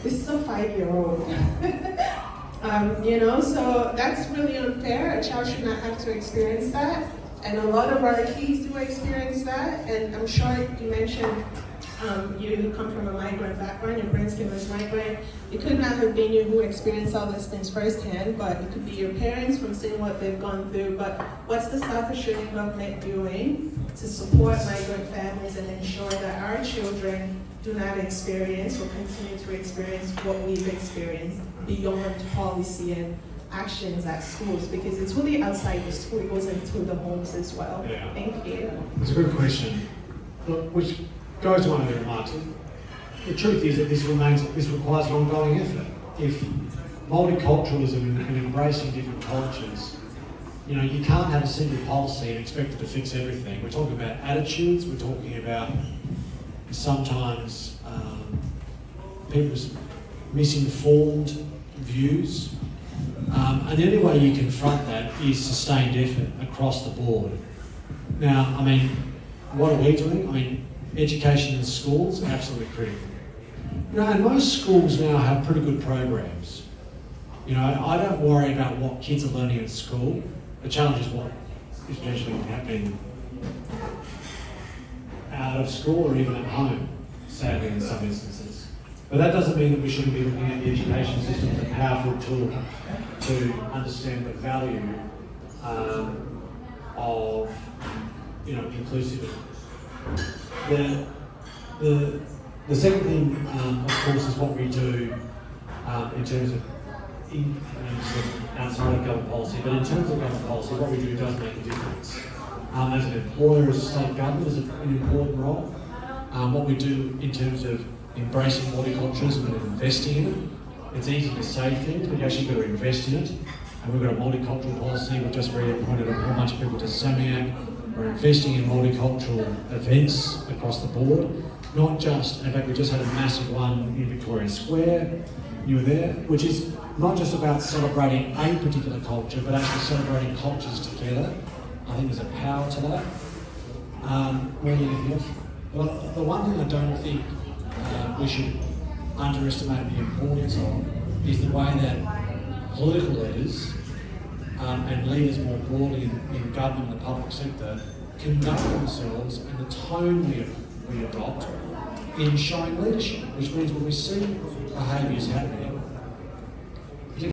This is a 5-year-old. So that's really unfair. A child should not have to experience that. And a lot of our kids do experience that. And I'm sure you mentioned you come from a migrant background, your parents came as migrant. It could not have been you who experienced all these things firsthand, but it could be your parents from seeing what they've gone through. But what's the South Australian government doing to support migrant families and ensure that our children do not experience or continue to experience what we've experienced beyond policy and actions at schools? Because it's really outside the school, it goes into the homes as well. Yeah. Thank you. It's a good question, which goes to one of the remarks. The truth is that this requires an ongoing effort. If multiculturalism and embracing different cultures, you can't have a single policy and expect it to fix everything. We're talking about attitudes, we're talking about sometimes people's misinformed views. And the only way you confront that is sustained effort across the board. Now, what are we doing? Education in schools, absolutely critical. And most schools now have pretty good programs. I don't worry about what kids are learning at school. The challenge is what is potentially happening out of school or even at home, sadly in some instances. But that doesn't mean that we shouldn't be looking at the education system as a powerful tool to understand the value of inclusivity. The second thing, of course, is what we do in terms of outside of government policy, but in terms of government policy, what we do does make a difference. As an employer, as a state government, is an important role. What we do in terms of embracing multiculturalism and investing in it, it's easy to say things, but you actually got to invest in it. And we've got a multicultural policy. We've just really appointed a whole bunch of people to SAMIAC. We're investing in multicultural events across the board. Not just, in fact, we just had a massive one in Victoria Square. You were there, which is not just about celebrating a particular culture, but actually celebrating cultures together. I think there's a power to that. Anything else? Well, the one thing I don't think we should underestimate the importance of is the way that political leaders and leaders more broadly in government and the public sector conduct themselves and the tone we adopt in showing leadership, which means when we see behaviours happening,